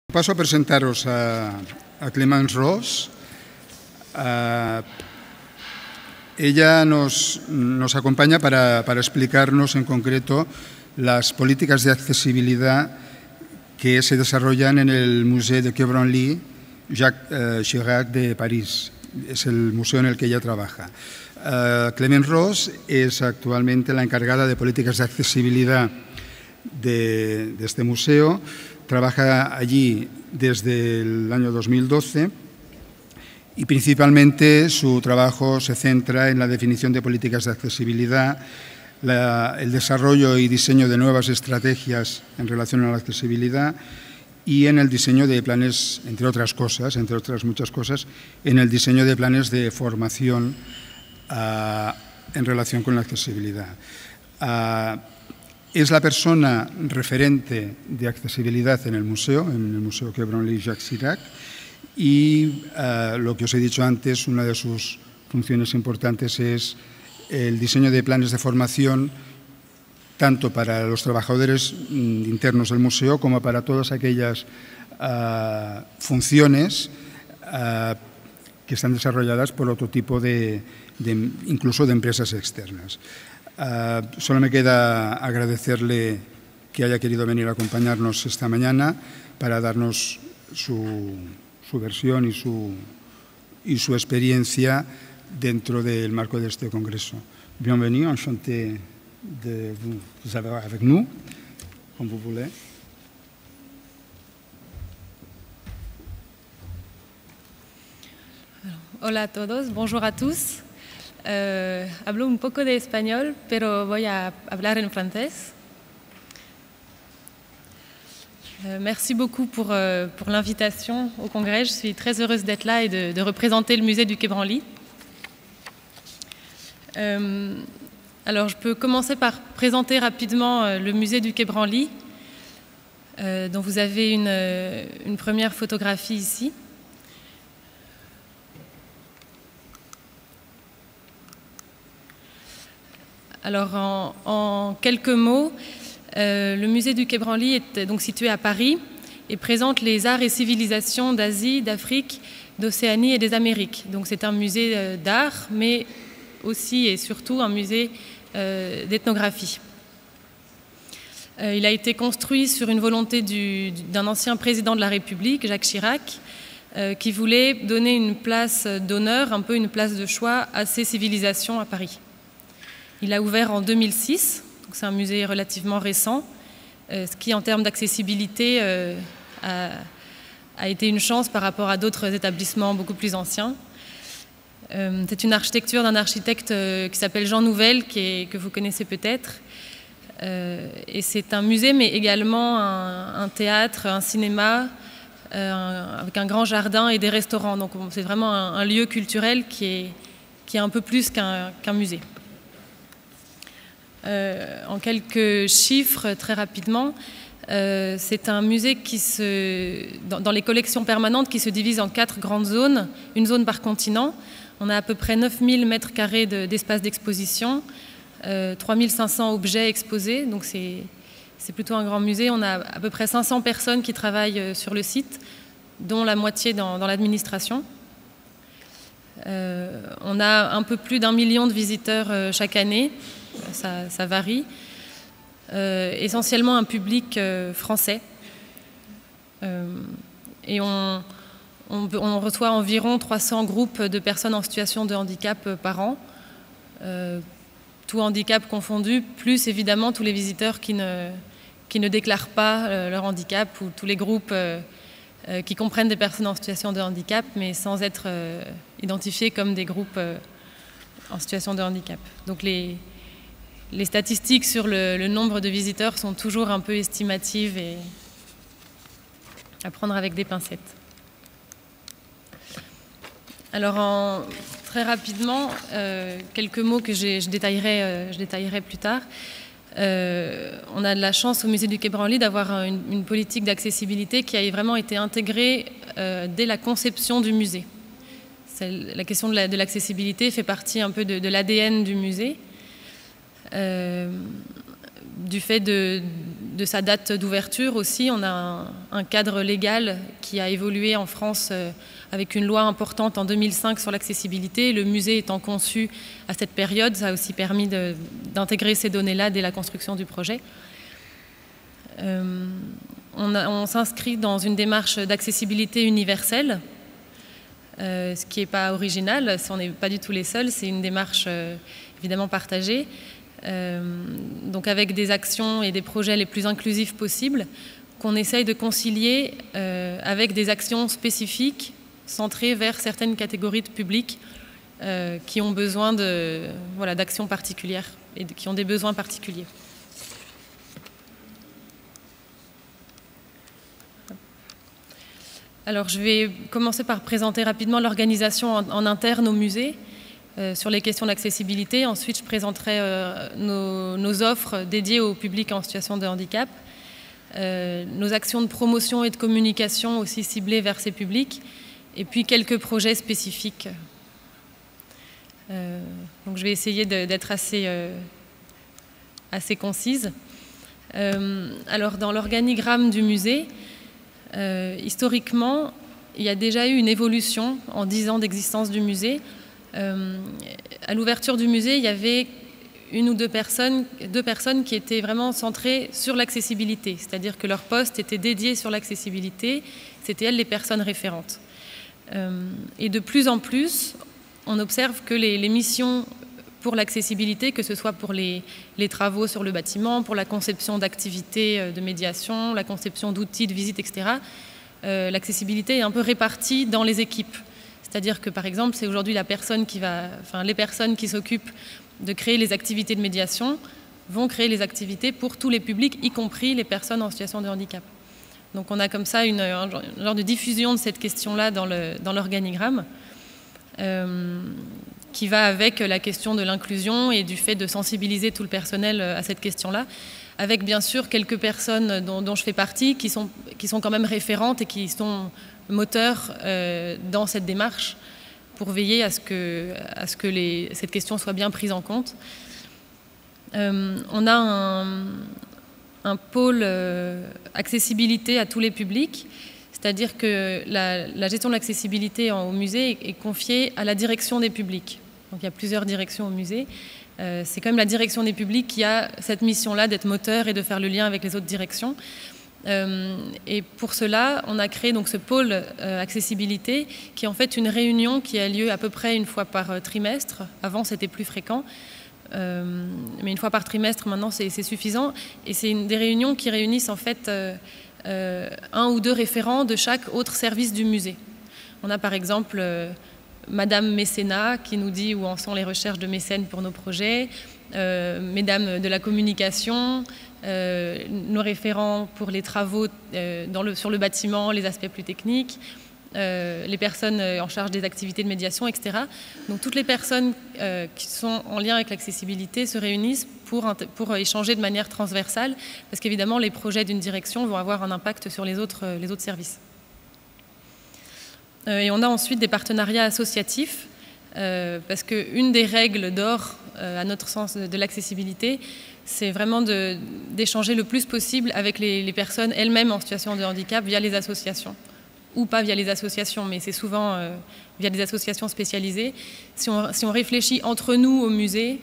Paso a presentaros a Clémence Ros. Ella nos acompaña para explicarnos en concreto las políticas de accesibilidad que se desarrollan en el Musée de Quai Branly Jacques Chirac de París. Es el museo en el que ella trabaja. Clémence Ros es actualmente la encargada de políticas de accesibilidad de este museo. Trabaja allí desde el año 2012 y principalmente su trabajo se centra en la definición de políticas de accesibilidad, el desarrollo y diseño de nuevas estrategias en relación a la accesibilidad y en el diseño de planes, entre otras muchas cosas, en el diseño de planes de formación en relación con la accesibilidad. Es la persona referente de accesibilidad en el museo Quai Branly Jacques Chirac, y lo que os he dicho antes, una de sus funciones importantes es el diseño de planes de formación tanto para los trabajadores internos del museo como para todas aquellas funciones que están desarrolladas por otro tipo incluso de empresas externas. Solo me queda agradecerle que haya querido venir a acompañarnos esta mañana para darnos su versión y su experiencia dentro del marco de este congreso. Bienvenue, enchanté de vous avoir avec nous, comme vous voulez. Hola a todos, bonjour a tous. Hablo un poco de español, pero voy a hablar en francés. Merci beaucoup pour l'invitation au congrès. Je suis très heureuse d'être là et de représenter le musée du Quai Branly. Alors, je peux commencer par présenter rapidement le musée du Quai Branly, dont vous avez une première photographie ici. Alors, en quelques mots, le musée du Quai Branly est donc situé à Paris et présente les arts et civilisations d'Asie, d'Afrique, d'Océanie et des Amériques. Donc, c'est un musée d'art, mais aussi et surtout un musée d'ethnographie. Il a été construit sur une volonté d'un ancien président de la République, Jacques Chirac, qui voulait donner une place d'honneur, un peu une place de choix à ces civilisations à Paris. Il a ouvert en 2006, donc c'est un musée relativement récent, ce qui en termes d'accessibilité a été une chance par rapport à d'autres établissements beaucoup plus anciens. C'est une architecture d'un architecte qui s'appelle Jean Nouvel, que vous connaissez peut-être. Et c'est un musée, mais également un théâtre, un cinéma, avec un grand jardin et des restaurants. Donc c'est vraiment un lieu culturel qui est un peu plus qu'un musée. En quelques chiffres, très rapidement, c'est un musée dans les collections permanentes qui se divise en 4 grandes zones, une zone par continent. On a à peu près 9000 mètres carrés d'espace d'exposition, 3500 objets exposés, donc c'est plutôt un grand musée. On a à peu près 500 personnes qui travaillent sur le site, dont la moitié dans l'administration. On a un peu plus d'1 million de visiteurs chaque année. Ça varie. Essentiellement un public français. Et on reçoit environ 300 groupes de personnes en situation de handicap par an, tout handicap confondu, plus évidemment tous les visiteurs qui ne déclarent pas leur handicap, ou tous les groupes qui comprennent des personnes en situation de handicap, mais sans être identifiés comme des groupes en situation de handicap. Donc les statistiques sur le nombre de visiteurs sont toujours un peu estimatives et à prendre avec des pincettes. Alors, très rapidement, quelques mots que je détaillerai plus tard. On a de la chance au musée du Quai Branly d'avoir une politique d'accessibilité qui a vraiment été intégrée dès la conception du musée. La question de l'accessibilité fait partie un peu de l'ADN du musée. Du fait de sa date d'ouverture aussi. On a un cadre légal qui a évolué en France avec une loi importante en 2005 sur l'accessibilité. Le musée étant conçu à cette période, ça a aussi permis d'intégrer ces données-là dès la construction du projet. On s'inscrit dans une démarche d'accessibilité universelle, ce qui n'est pas original, on n'est pas du tout les seuls, c'est une démarche évidemment partagée. Donc avec des actions et des projets les plus inclusifs possibles, qu'on essaye de concilier avec des actions spécifiques centrées vers certaines catégories de publics qui ont besoin d'actions particulières et qui ont des besoins particuliers. Alors je vais commencer par présenter rapidement l'organisation en interne au musée sur les questions d'accessibilité. Ensuite, je présenterai nos offres dédiées au public en situation de handicap, nos actions de promotion et de communication aussi ciblées vers ces publics, et puis quelques projets spécifiques. Donc je vais essayer d'être assez concise. Alors dans l'organigramme du musée, historiquement, il y a déjà eu une évolution en 10 ans d'existence du musée. À l'ouverture du musée, il y avait une ou deux personnes qui étaient vraiment centrées sur l'accessibilité, c'est-à-dire que leur poste était dédié sur l'accessibilité, c'était elles les personnes référentes. Et de plus en plus, on observe que les missions pour l'accessibilité, que ce soit pour les travaux sur le bâtiment, pour la conception d'activités de médiation, la conception d'outils de visite, etc., l'accessibilité est un peu répartie dans les équipes. C'est-à-dire que, par exemple, c'est aujourd'hui les personnes qui s'occupent de créer les activités de médiation vont créer les activités pour tous les publics, y compris les personnes en situation de handicap. Donc on a comme ça un genre de diffusion de cette question-là dans l'organigramme, qui va avec la question de l'inclusion et du fait de sensibiliser tout le personnel à cette question-là, avec bien sûr quelques personnes dont je fais partie qui sont quand même référentes et qui sont moteurs dans cette démarche pour veiller à ce que cette question soit bien prise en compte. On a un pôle accessibilité à tous les publics, c'est-à-dire que la gestion de l'accessibilité au musée est confiée à la direction des publics. Donc il y a plusieurs directions au musée. C'est quand même la direction des publics qui a cette mission-là d'être moteur et de faire le lien avec les autres directions. Et pour cela, on a créé donc ce pôle accessibilité qui est en fait une réunion qui a lieu à peu près une fois par trimestre. Avant, c'était plus fréquent. Mais une fois par trimestre, maintenant, c'est suffisant. Et c'est des réunions qui réunissent en fait un ou deux référents de chaque autre service du musée. On a par exemple Madame Mécénat qui nous dit où en sont les recherches de mécènes pour nos projets, Mesdames de la communication, nos référents pour les travaux sur le bâtiment, les aspects plus techniques, les personnes en charge des activités de médiation, etc. Donc toutes les personnes qui sont en lien avec l'accessibilité se réunissent pour échanger de manière transversale, parce qu'évidemment les projets d'une direction vont avoir un impact sur les autres services. Et on a ensuite des partenariats associatifs, parce qu'une des règles d'or, à notre sens, de l'accessibilité, c'est vraiment d'échanger le plus possible avec les personnes elles-mêmes en situation de handicap via les associations. Ou pas via les associations, mais c'est souvent via des associations spécialisées. Si on réfléchit entre nous au musée,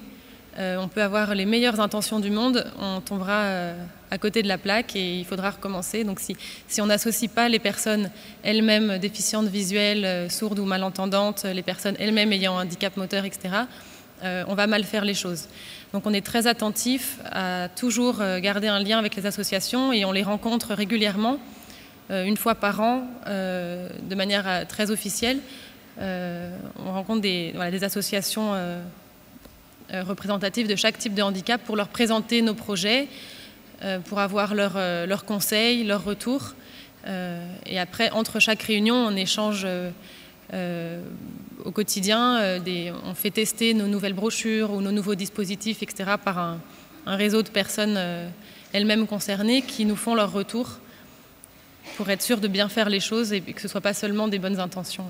on peut avoir les meilleures intentions du monde, on tombera à côté de la plaque et il faudra recommencer. Donc si on n'associe pas les personnes elles-mêmes déficientes visuelles, sourdes ou malentendantes, les personnes elles-mêmes ayant un handicap moteur, etc., on va mal faire les choses. Donc on est très attentif à toujours garder un lien avec les associations et on les rencontre régulièrement, une fois par an, de manière très officielle. On rencontre des associations représentatives de chaque type de handicap pour leur présenter nos projets, pour avoir leurs conseils, leurs retours. Et après, entre chaque réunion, on échange au quotidien. On fait tester nos nouvelles brochures ou nos nouveaux dispositifs, etc. par un réseau de personnes elles-mêmes concernées qui nous font leurs retours pour être sûr de bien faire les choses et que ce ne soit pas seulement des bonnes intentions.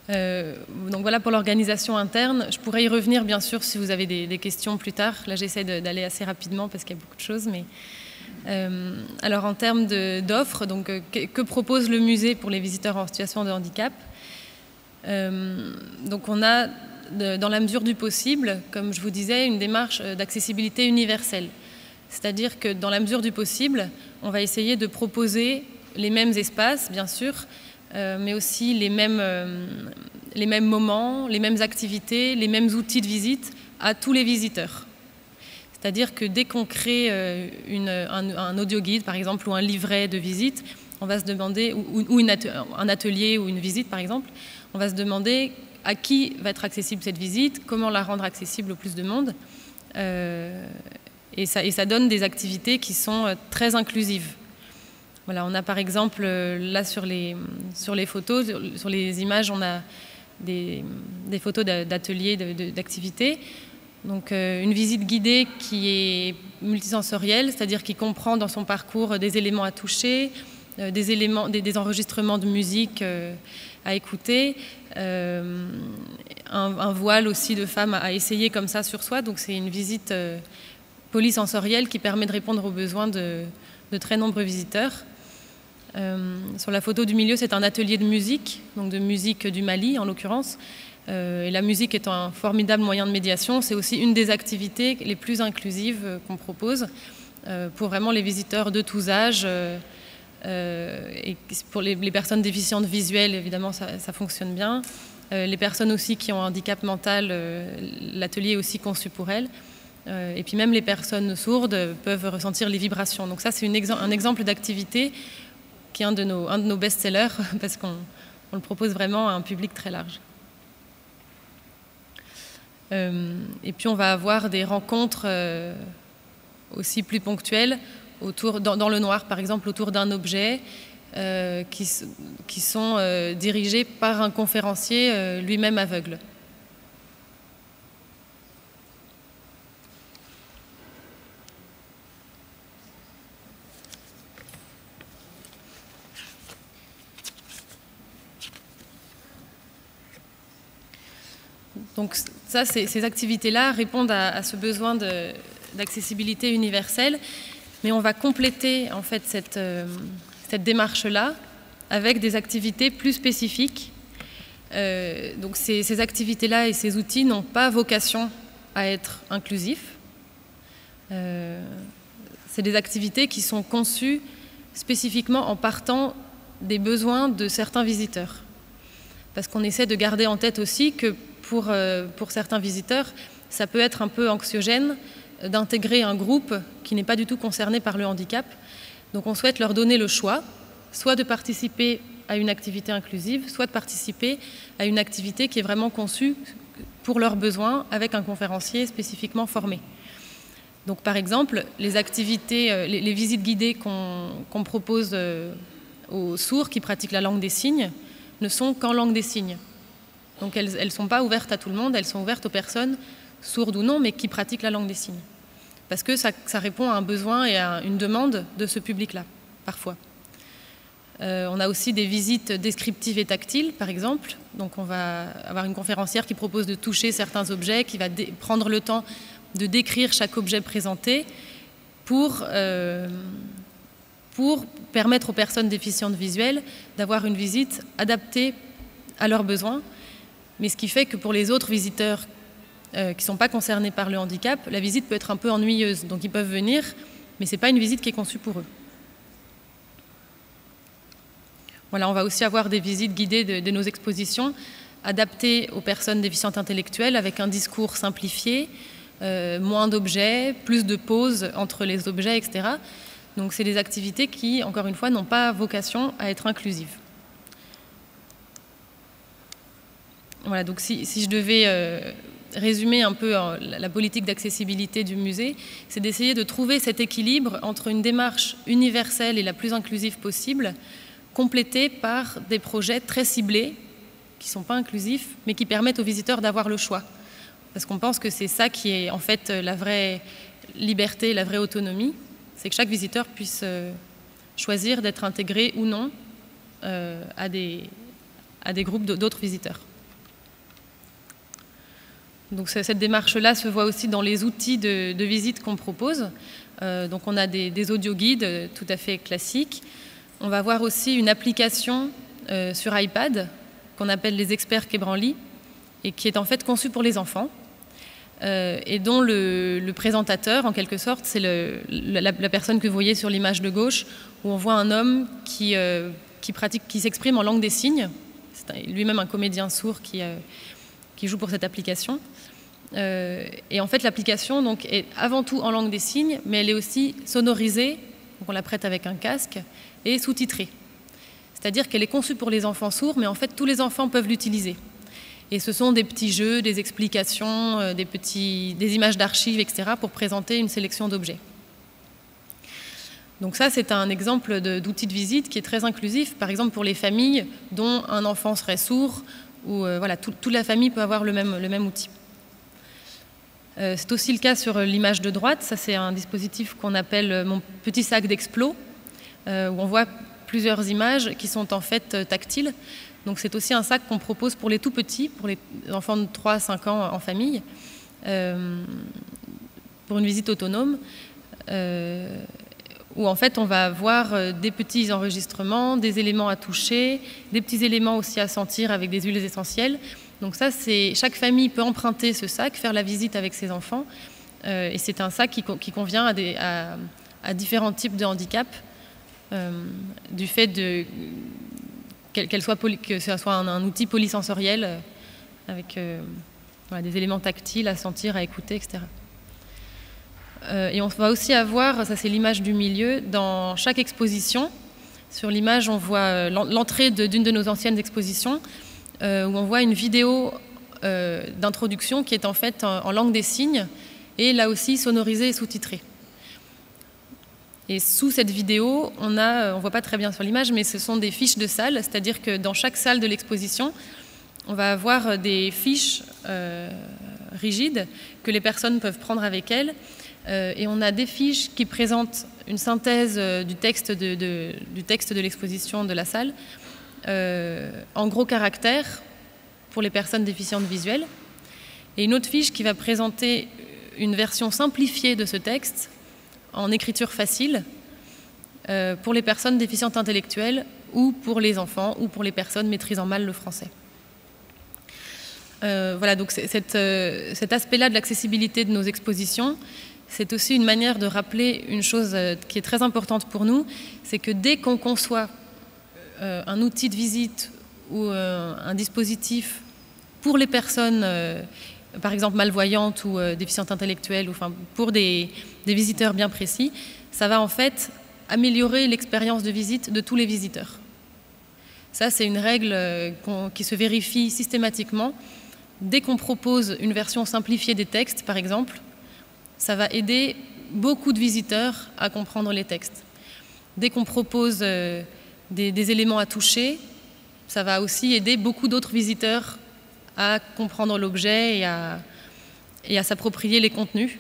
Donc voilà pour l'organisation interne. Je pourrais y revenir bien sûr si vous avez des questions plus tard. Là j'essaie d'aller assez rapidement parce qu'il y a beaucoup de choses. Mais alors en termes d'offres, donc que propose le musée pour les visiteurs en situation de handicap? Donc on a, dans la mesure du possible, comme je vous disais, une démarche d'accessibilité universelle. C'est-à-dire que dans la mesure du possible, on va essayer de proposer les mêmes espaces, bien sûr, mais aussi les mêmes moments, les mêmes activités, les mêmes outils de visite à tous les visiteurs. C'est-à-dire que dès qu'on crée un audio-guide, par exemple, ou un livret de visite, on va se demander, ou un atelier ou une visite, par exemple, on va se demander à qui va être accessible cette visite, comment la rendre accessible au plus de monde. Et ça donne des activités qui sont très inclusives. Voilà, on a par exemple, là sur les photos, sur les images, on a des photos d'ateliers, d'activités. Donc une visite guidée qui est multisensorielle, c'est-à-dire qui comprend dans son parcours des éléments à toucher, des enregistrements de musique à écouter, un voile aussi de femme à essayer comme ça sur soi. Donc c'est une visite polysensorielle qui permet de répondre aux besoins de très nombreux visiteurs. Sur la photo du milieu, c'est un atelier de musique, donc de musique du Mali en l'occurrence. Et la musique étant un formidable moyen de médiation, c'est aussi une des activités les plus inclusives qu'on propose pour vraiment les visiteurs de tous âges. Et pour les personnes déficientes visuelles, évidemment, ça fonctionne bien. Les personnes aussi qui ont un handicap mental, l'atelier est aussi conçu pour elles. Et puis même les personnes sourdes peuvent ressentir les vibrations. Donc ça, c'est un exemple d'activité qui est un de nos best-sellers parce qu'on le propose vraiment à un public très large. Et puis on va avoir des rencontres aussi plus ponctuelles dans le noir, par exemple, autour d'un objet qui sont dirigés par un conférencier lui-même aveugle. Donc ça, ces activités-là répondent à ce besoin d'accessibilité universelle, mais on va compléter en fait cette démarche-là avec des activités plus spécifiques. Donc ces activités-là et ces outils n'ont pas vocation à être inclusifs. C'est des activités qui sont conçues spécifiquement en partant des besoins de certains visiteurs. Parce qu'on essaie de garder en tête aussi que pour certains visiteurs, ça peut être un peu anxiogène d'intégrer un groupe qui n'est pas du tout concerné par le handicap. Donc on souhaite leur donner le choix, soit de participer à une activité inclusive, soit de participer à une activité qui est vraiment conçue pour leurs besoins avec un conférencier spécifiquement formé. Donc par exemple, les activités, les visites guidées qu'on propose aux sourds qui pratiquent la langue des signes ne sont qu'en langue des signes. Donc elles ne sont pas ouvertes à tout le monde, elles sont ouvertes aux personnes, sourdes ou non, mais qui pratiquent la langue des signes. Parce que ça répond à un besoin et à une demande de ce public-là, parfois. On a aussi des visites descriptives et tactiles, par exemple. Donc on va avoir une conférencière qui propose de toucher certains objets, qui va prendre le temps de décrire chaque objet présenté pour permettre aux personnes déficientes visuelles d'avoir une visite adaptée à leurs besoins. Mais ce qui fait que pour les autres visiteurs qui ne sont pas concernés par le handicap, la visite peut être un peu ennuyeuse. Donc ils peuvent venir, mais ce n'est pas une visite qui est conçue pour eux. Voilà, on va aussi avoir des visites guidées de nos expositions, adaptées aux personnes déficientes intellectuelles, avec un discours simplifié, moins d'objets, plus de pauses entre les objets, etc. Donc c'est des activités qui, encore une fois, n'ont pas vocation à être inclusives. Voilà, donc si je devais résumer un peu la politique d'accessibilité du musée, c'est d'essayer de trouver cet équilibre entre une démarche universelle et la plus inclusive possible, complétée par des projets très ciblés, qui ne sont pas inclusifs, mais qui permettent aux visiteurs d'avoir le choix. Parce qu'on pense que c'est ça qui est en fait la vraie liberté, la vraie autonomie, c'est que chaque visiteur puisse choisir d'être intégré ou non à des groupes d'autres visiteurs. Donc cette démarche-là se voit aussi dans les outils de visite qu'on propose. Donc on a des audio-guides tout à fait classiques. On va avoir aussi une application sur iPad qu'on appelle les experts Québranly et qui est en fait conçue pour les enfants et dont le présentateur, en quelque sorte, c'est la personne que vous voyez sur l'image de gauche, où on voit un homme qui s'exprime en langue des signes. C'est lui-même un comédien sourd qui joue pour cette application. Et en fait, l'application donc, est avant tout en langue des signes, mais elle est aussi sonorisée, donc on la prête avec un casque, et sous-titrée. C'est-à-dire qu'elle est conçue pour les enfants sourds, mais en fait, tous les enfants peuvent l'utiliser. Et ce sont des petits jeux, des explications, des images d'archives, etc., pour présenter une sélection d'objets. Donc ça, c'est un exemple d'outil de visite qui est très inclusif, par exemple pour les familles dont un enfant serait sourd, où voilà, toute la famille peut avoir le même outil. C'est aussi le cas sur l'image de droite. Ça, c'est un dispositif qu'on appelle mon petit sac d'Explo, où on voit plusieurs images qui sont en fait tactiles. Donc c'est aussi un sac qu'on propose pour les tout petits, pour les enfants de 3 à 5 ans en famille, pour une visite autonome, où en fait on va avoir des petits enregistrements, des éléments à toucher, des petits éléments aussi à sentir avec des huiles essentielles. Donc ça, chaque famille peut emprunter ce sac, faire la visite avec ses enfants, et c'est un sac qui convient à différents types de handicap, du fait que ce soit un outil polysensoriel avec voilà, des éléments tactiles à sentir, à écouter, etc. Et on va aussi avoir, ça c'est l'image du milieu, dans chaque exposition. Sur l'image, on voit l'entrée d'une de nos anciennes expositions, où on voit une vidéo d'introduction qui est en fait en langue des signes et là aussi sonorisée et sous-titrée. Et sous cette vidéo, on ne voit pas très bien sur l'image, mais ce sont des fiches de salle, c'est-à-dire que dans chaque salle de l'exposition, on va avoir des fiches rigides que les personnes peuvent prendre avec elles. Et on a des fiches qui présentent une synthèse du texte de l'exposition de la salle, en gros caractères pour les personnes déficientes visuelles, et une autre fiche qui va présenter une version simplifiée de ce texte en écriture facile pour les personnes déficientes intellectuelles ou pour les enfants ou pour les personnes maîtrisant mal le français. Voilà, donc cet aspect-là de l'accessibilité de nos expositions, c'est aussi une manière de rappeler une chose qui est très importante pour nous, c'est que dès qu'on conçoit un outil de visite ou un dispositif pour les personnes, par exemple malvoyantes ou déficientes intellectuelles, ou enfin, pour des visiteurs bien précis, ça va en fait améliorer l'expérience de visite de tous les visiteurs. Ça, c'est une règle qui se vérifie systématiquement. Dès qu'on propose une version simplifiée des textes, par exemple, ça va aider beaucoup de visiteurs à comprendre les textes. Dès qu'on propose des éléments à toucher, ça va aussi aider beaucoup d'autres visiteurs à comprendre l'objet et à s'approprier les contenus.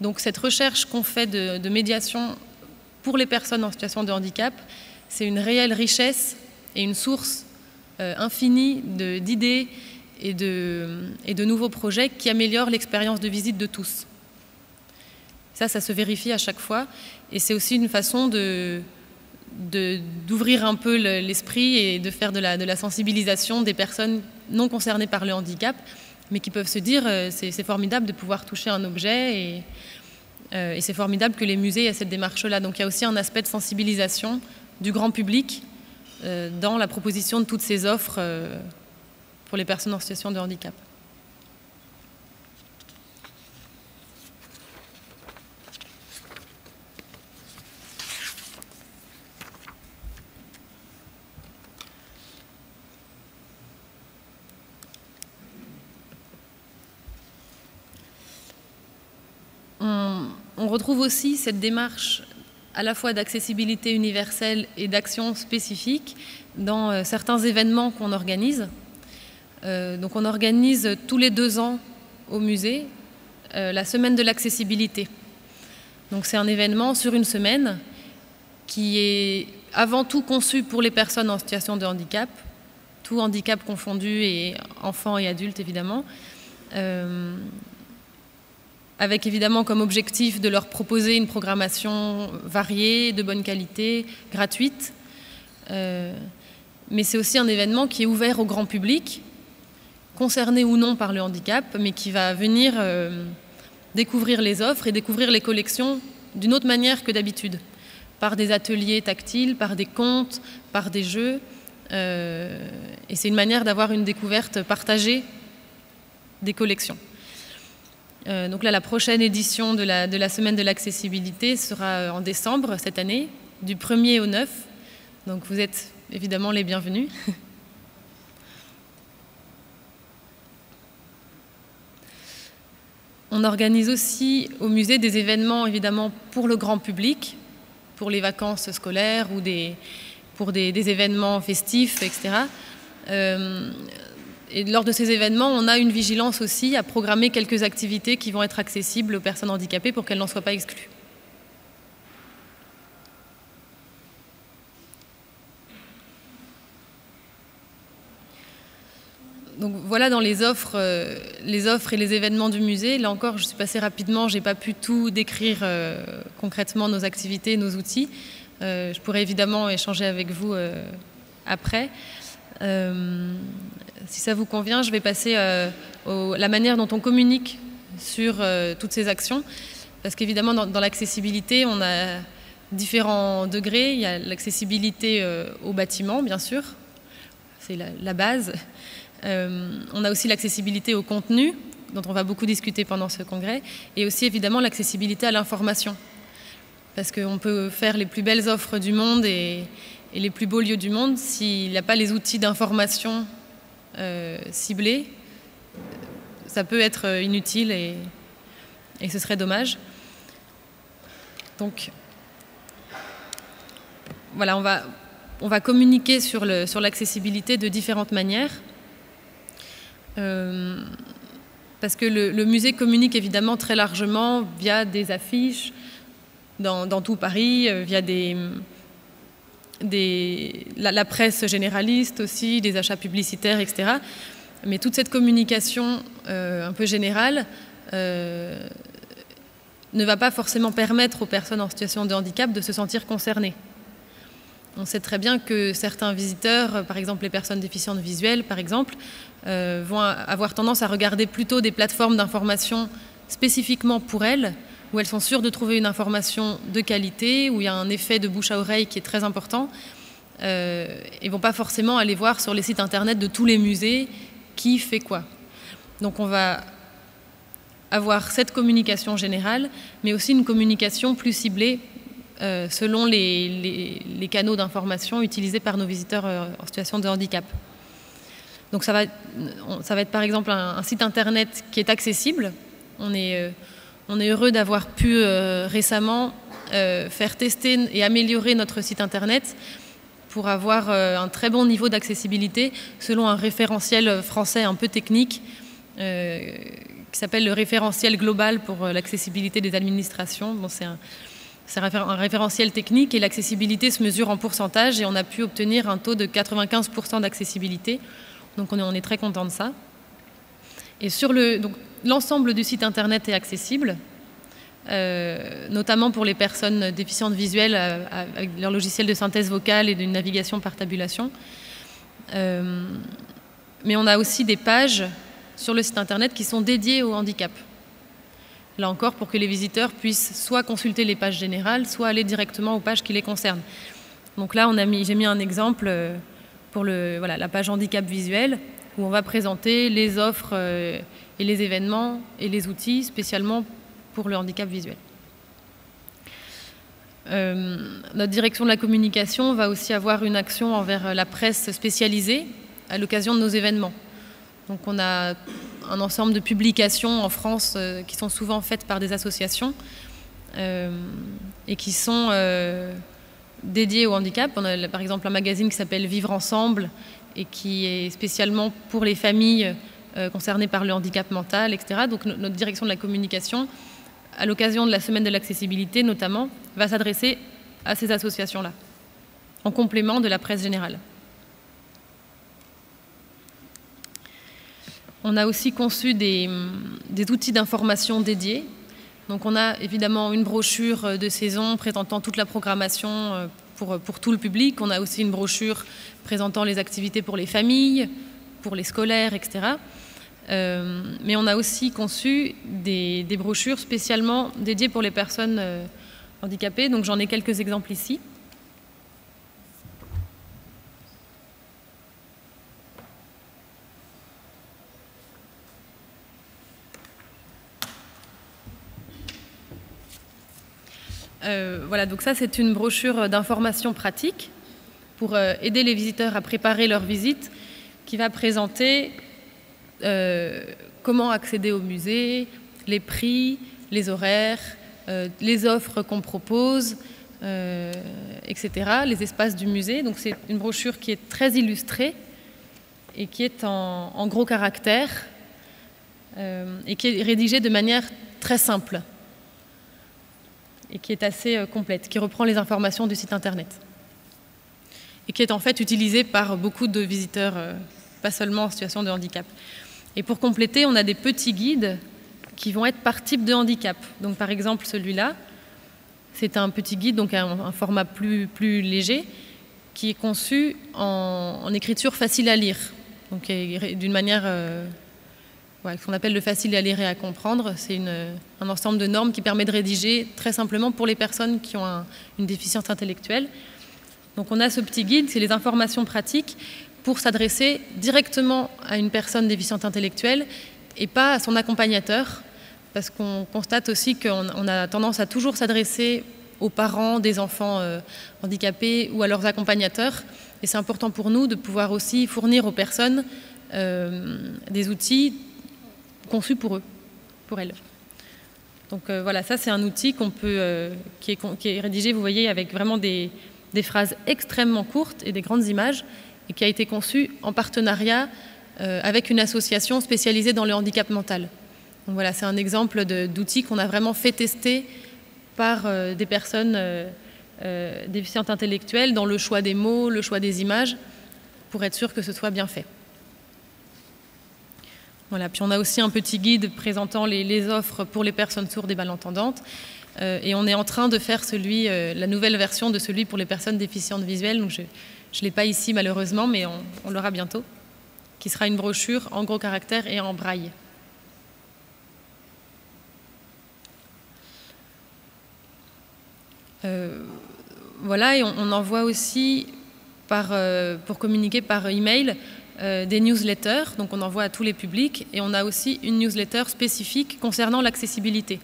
Donc cette recherche qu'on fait de médiation pour les personnes en situation de handicap, c'est une réelle richesse et une source infinie d'idées et de nouveaux projets qui améliorent l'expérience de visite de tous. Ça se vérifie à chaque fois, et c'est aussi une façon d'ouvrir un peu l'esprit et de faire de la sensibilisation des personnes non concernées par le handicap, mais qui peuvent se dire c'est formidable de pouvoir toucher un objet, et c'est formidable que les musées aient cette démarche-là. Donc il y a aussi un aspect de sensibilisation du grand public dans la proposition de toutes ces offres pour les personnes en situation de handicap. On retrouve aussi cette démarche à la fois d'accessibilité universelle et d'action spécifique dans certains événements qu'on organise. Donc on organise tous les 2 ans au musée la semaine de l'accessibilité. Donc c'est un événement sur une semaine qui est avant tout conçu pour les personnes en situation de handicap, tout handicap confondu, et enfants et adultes évidemment, avec évidemment comme objectif de leur proposer une programmation variée, de bonne qualité, gratuite. Mais c'est aussi un événement qui est ouvert au grand public, concerné ou non par le handicap, mais qui va venir découvrir les offres et découvrir les collections d'une autre manière que d'habitude, par des ateliers tactiles, par des contes, par des jeux. Et c'est une manière d'avoir une découverte partagée des collections. Donc là, la prochaine édition de la Semaine de l'accessibilité sera en décembre cette année, du 1er au 9. Donc vous êtes évidemment les bienvenus. On organise aussi au musée des événements évidemment pour le grand public, pour les vacances scolaires ou pour des événements festifs, etc. Et lors de ces événements, on a une vigilance aussi à programmer quelques activités qui vont être accessibles aux personnes handicapées pour qu'elles n'en soient pas exclues. Donc voilà dans les offres et les événements du musée. Là encore, je suis passée rapidement, je n'ai pas pu tout décrire concrètement nos activités, nos outils. Je pourrais évidemment échanger avec vous après. Si ça vous convient, je vais passer à la manière dont on communique sur toutes ces actions. Parce qu'évidemment, dans l'accessibilité, on a différents degrés. Il y a l'accessibilité au bâtiment, bien sûr. C'est la base. On a aussi l'accessibilité au contenu, dont on va beaucoup discuter pendant ce congrès, et aussi évidemment l'accessibilité à l'information. Parce qu'on peut faire les plus belles offres du monde et les plus beaux lieux du monde, s'il n'y a pas les outils d'information ciblés, ça peut être inutile et ce serait dommage. Donc voilà, on va communiquer sur l'accessibilité de différentes manières. Parce que le musée communique évidemment très largement via des affiches dans tout Paris, via la presse généraliste aussi, des achats publicitaires, etc. Mais toute cette communication un peu générale ne va pas forcément permettre aux personnes en situation de handicap de se sentir concernées. On sait très bien que certains visiteurs, par exemple les personnes déficientes visuelles, par exemple, vont avoir tendance à regarder plutôt des plateformes d'information spécifiquement pour elles, où elles sont sûres de trouver une information de qualité, où il y a un effet de bouche à oreille qui est très important, et ne vont pas forcément aller voir sur les sites internet de tous les musées qui fait quoi. Donc on va avoir cette communication générale, mais aussi une communication plus ciblée selon les canaux d'information utilisés par nos visiteurs en situation de handicap. Donc ça va être par exemple un site internet qui est accessible. On est heureux d'avoir pu récemment faire tester et améliorer notre site internet pour avoir un très bon niveau d'accessibilité selon un référentiel français un peu technique qui s'appelle le référentiel global pour l'accessibilité des administrations. Bon, c'est un référentiel technique et l'accessibilité se mesure en pourcentage et on a pu obtenir un taux de 95% d'accessibilité. Donc on est très content de ça. Et sur l'ensemble du site internet est accessible, notamment pour les personnes déficientes visuelles avec leur logiciel de synthèse vocale et d'une navigation par tabulation. Mais on a aussi des pages sur le site internet qui sont dédiées au handicap. Là encore, pour que les visiteurs puissent soit consulter les pages générales, soit aller directement aux pages qui les concernent. Donc là, j'ai mis un exemple pour la page handicap visuel, où on va présenter les offres et les événements et les outils spécialement pour le handicap visuel. Notre direction de la communication va aussi avoir une action envers la presse spécialisée à l'occasion de nos événements. Donc on a un ensemble de publications en France qui sont souvent faites par des associations et qui sont dédiées au handicap. On a par exemple un magazine qui s'appelle Vivre Ensemble et qui est spécialement pour les familles concernées par le handicap mental, etc. Donc notre direction de la communication, à l'occasion de la Semaine de l'accessibilité notamment, va s'adresser à ces associations-là, en complément de la presse générale. On a aussi conçu des outils d'information dédiés. Donc on a évidemment une brochure de saison présentant toute la programmation pour tout le public. On a aussi une brochure présentant les activités pour les familles, pour les scolaires, etc. Mais on a aussi conçu des brochures spécialement dédiées pour les personnes handicapées. Donc j'en ai quelques exemples ici. Voilà, donc ça c'est une brochure d'information pratique pour aider les visiteurs à préparer leur visite, qui va présenter comment accéder au musée, les prix, les horaires, les offres qu'on propose, etc., les espaces du musée. Donc c'est une brochure qui est très illustrée et qui est en gros caractères et qui est rédigée de manière très simple et qui est assez complète, qui reprend les informations du site internet et qui est en fait utilisée par beaucoup de visiteurs, pas seulement en situation de handicap. Et pour compléter, on a des petits guides qui vont être par type de handicap. Donc par exemple celui-là, c'est un petit guide, donc un format plus léger, qui est conçu en écriture facile à lire, donc d'une manière ce qu'on appelle le facile à lire et à comprendre. C'est un ensemble de normes qui permet de rédiger très simplement pour les personnes qui ont une déficience intellectuelle. Donc on a ce petit guide, c'est les informations pratiques pour s'adresser directement à une personne déficiente intellectuelle et pas à son accompagnateur, parce qu'on constate aussi qu'on a tendance à toujours s'adresser aux parents des enfants handicapés ou à leurs accompagnateurs. Et c'est important pour nous de pouvoir aussi fournir aux personnes des outils conçus pour eux, pour elles. Donc voilà, ça c'est un outil qui est rédigé, vous voyez, avec vraiment des phrases extrêmement courtes et des grandes images, et qui a été conçu en partenariat avec une association spécialisée dans le handicap mental. Donc voilà, c'est un exemple d'outil qu'on a vraiment fait tester par des personnes déficientes intellectuelles dans le choix des mots, le choix des images, pour être sûr que ce soit bien fait. Voilà, puis on a aussi un petit guide présentant les offres pour les personnes sourdes et malentendantes. Et on est en train de faire la nouvelle version de celui pour les personnes déficientes visuelles. Donc je ne l'ai pas ici malheureusement, mais on l'aura bientôt, qui sera une brochure en gros caractères et en braille. Voilà, et on envoie aussi pour communiquer par email des newsletters, donc on envoie à tous les publics, et on a aussi une newsletter spécifique concernant l'accessibilité.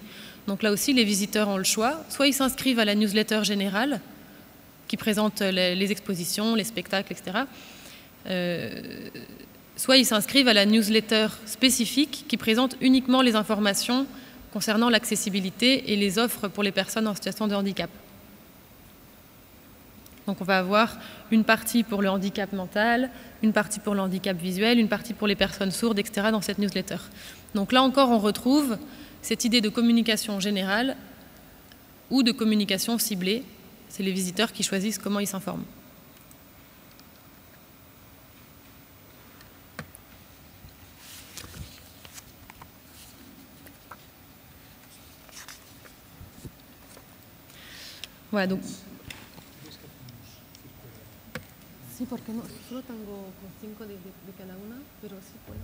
Donc là aussi, les visiteurs ont le choix, soit ils s'inscrivent à la newsletter générale, qui présente les expositions, les spectacles, etc., soit ils s'inscrivent à la newsletter spécifique, qui présente uniquement les informations concernant l'accessibilité et les offres pour les personnes en situation de handicap. Donc on va avoir une partie pour le handicap mental, une partie pour le handicap visuel, une partie pour les personnes sourdes, etc. dans cette newsletter. Donc là encore, on retrouve cette idée de communication générale ou de communication ciblée. C'est les visiteurs qui choisissent comment ils s'informent. Voilà, donc... Sí, porque no, solo tengo 5 de cada una, pero sí puedo.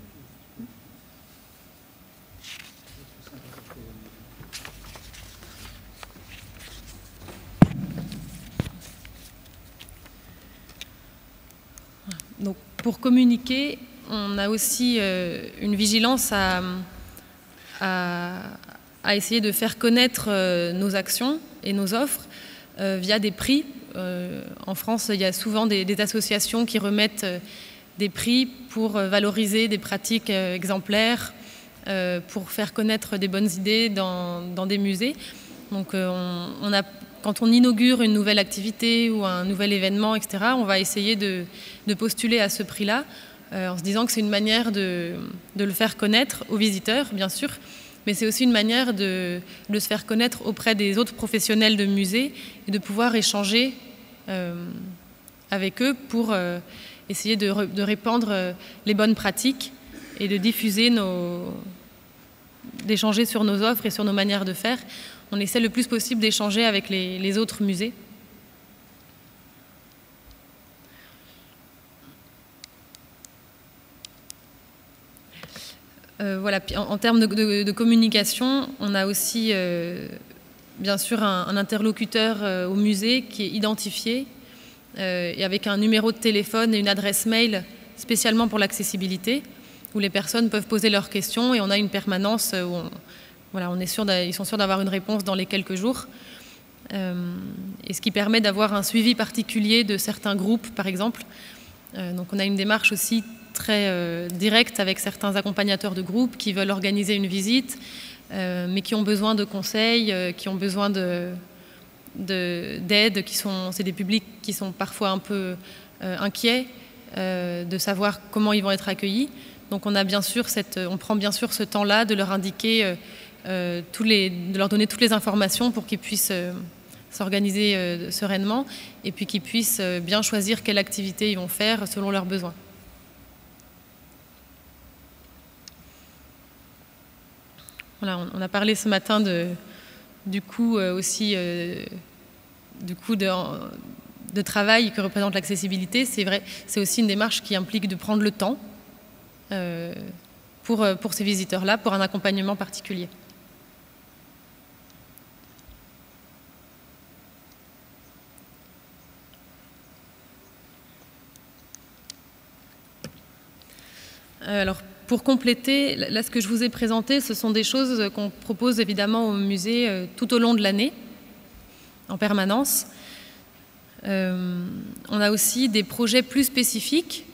Donc, pour communiquer, on a aussi une vigilance à essayer de faire connaître nos actions et nos offres via des prix. En France, il y a souvent des associations qui remettent des prix pour valoriser des pratiques exemplaires, pour faire connaître des bonnes idées dans des musées. Donc, quand on inaugure une nouvelle activité ou un nouvel événement, etc., on va essayer de postuler à ce prix-là, en se disant que c'est une manière de le faire connaître aux visiteurs, bien sûr, mais c'est aussi une manière de se faire connaître auprès des autres professionnels de musées et de pouvoir échanger avec eux pour essayer de répandre les bonnes pratiques et de diffuser d'échanger sur nos offres et sur nos manières de faire. On essaie le plus possible d'échanger avec les autres musées. Voilà. En termes de communication, on a aussi bien sûr un interlocuteur au musée qui est identifié et avec un numéro de téléphone et une adresse mail spécialement pour l'accessibilité, où les personnes peuvent poser leurs questions et on a une permanence où ils sont sûrs d'avoir une réponse dans les quelques jours. Et ce qui permet d'avoir un suivi particulier de certains groupes, par exemple. Donc on a une démarche aussi très directe avec certains accompagnateurs de groupes qui veulent organiser une visite, mais qui ont besoin de conseils, qui ont besoin d'aide, c'est des publics qui sont parfois un peu inquiets de savoir comment ils vont être accueillis. Donc on prend bien sûr ce temps-là de leur indiquer, de leur donner toutes les informations pour qu'ils puissent s'organiser sereinement et puis qu'ils puissent bien choisir quelle activité ils vont faire selon leurs besoins. Voilà, on a parlé ce matin du coût aussi de travail que représente l'accessibilité. C'est vrai, c'est aussi une démarche qui implique de prendre le temps pour ces visiteurs-là, pour un accompagnement particulier. Alors, pour compléter, là, ce que je vous ai présenté, ce sont des choses qu'on propose évidemment au musée tout au long de l'année, en permanence. On a aussi des projets plus spécifiques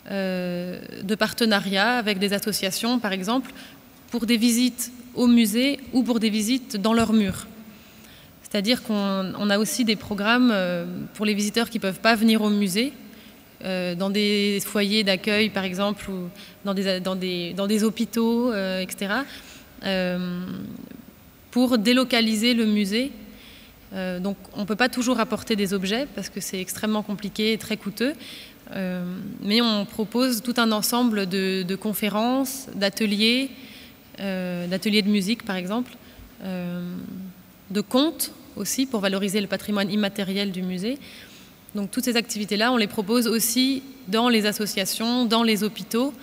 de partenariat avec des associations, par exemple, pour des visites au musée ou pour des visites dans leurs murs. C'est-à-dire qu'on a aussi des programmes pour les visiteurs qui ne peuvent pas venir au musée, dans des foyers d'accueil, par exemple, ou dans des hôpitaux, etc., pour délocaliser le musée. Donc on ne peut pas toujours apporter des objets parce que c'est extrêmement compliqué et très coûteux, mais on propose tout un ensemble de conférences, d'ateliers de musique par exemple, de contes aussi pour valoriser le patrimoine immatériel du musée. Donc toutes ces activités-là, on les propose aussi dans les associations, dans les hôpitaux,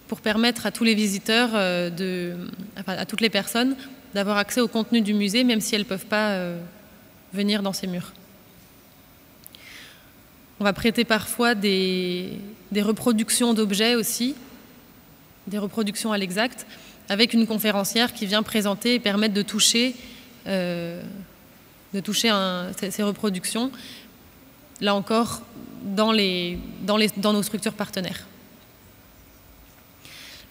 pour permettre à tous les visiteurs, à toutes les personnes, d'avoir accès au contenu du musée, même si elles ne peuvent pas venir dans ces murs. On va prêter parfois des reproductions d'objets aussi, des reproductions à l'exact, avec une conférencière qui vient présenter et permettre de toucher ces reproductions, là encore, dans nos structures partenaires.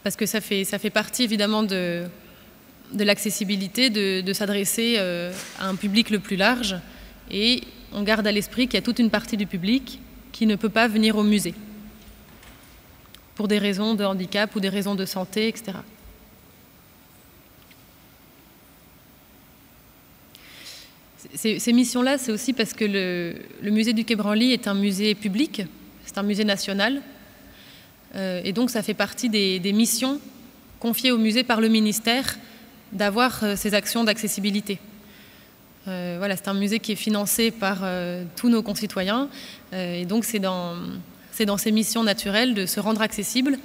Parce que ça fait partie évidemment de l'accessibilité, de s'adresser à un public le plus large, et on garde à l'esprit qu'il y a toute une partie du public qui ne peut pas venir au musée pour des raisons de handicap ou des raisons de santé, etc. Ces missions-là, c'est aussi parce que le musée du Quai Branly est un musée public, c'est un musée national, et donc ça fait partie des missions confiées au musée par le ministère d'avoir ces actions d'accessibilité. Voilà, c'est un musée qui est financé par tous nos concitoyens, et donc c'est dans ces missions naturelles de se rendre accessible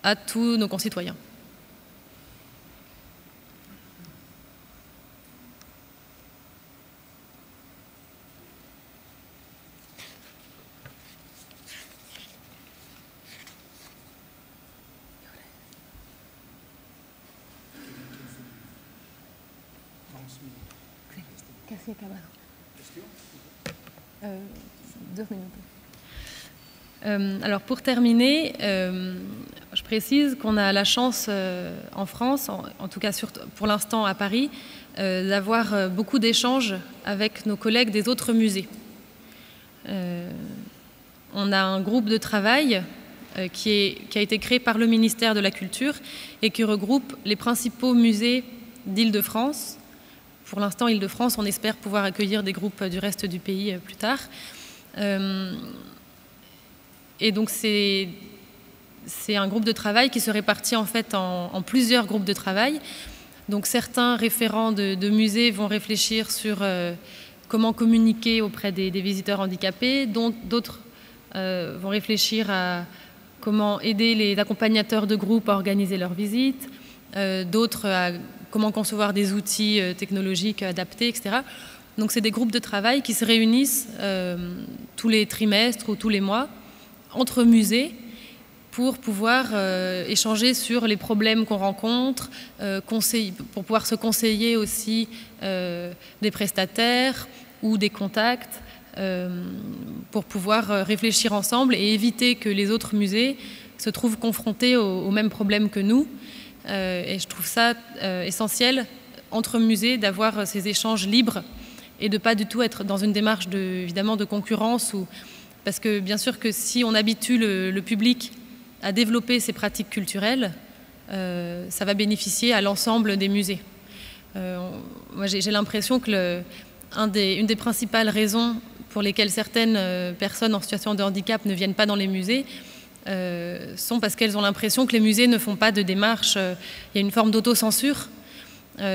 à tous nos concitoyens. Casi acabado. 2 minutes. Alors pour terminer, je précise qu'on a la chance en France, en tout cas pour l'instant à Paris, d'avoir beaucoup d'échanges avec nos collègues des autres musées. On a un groupe de travail qui a été créé par le ministère de la Culture et qui regroupe les principaux musées d'Île-de-France. Pour l'instant, Île-de-France, on espère pouvoir accueillir des groupes du reste du pays plus tard. Et donc, c'est c'est un groupe de travail qui se répartit en fait en plusieurs groupes de travail. Donc certains référents de musées vont réfléchir sur comment communiquer auprès des visiteurs handicapés, d'autres vont réfléchir à comment aider les accompagnateurs de groupe à organiser leurs visites, d'autres à comment concevoir des outils technologiques adaptés, etc. Donc c'est des groupes de travail qui se réunissent tous les trimestres ou tous les mois entre musées pour pouvoir échanger sur les problèmes qu'on rencontre, pour pouvoir se conseiller aussi des prestataires ou des contacts, pour pouvoir réfléchir ensemble et éviter que les autres musées se trouvent confrontés aux mêmes problèmes que nous. Et je trouve ça essentiel entre musées d'avoir ces échanges libres et de ne pas du tout être dans une démarche évidemment de concurrence. Parce que bien sûr que si on habitue le public à développer ces pratiques culturelles, ça va bénéficier à l'ensemble des musées. Moi, j'ai l'impression que une des principales raisons pour lesquelles certaines personnes en situation de handicap ne viennent pas dans les musées sont parce qu'elles ont l'impression que les musées ne font pas de démarche. Il y a une forme d'autocensure.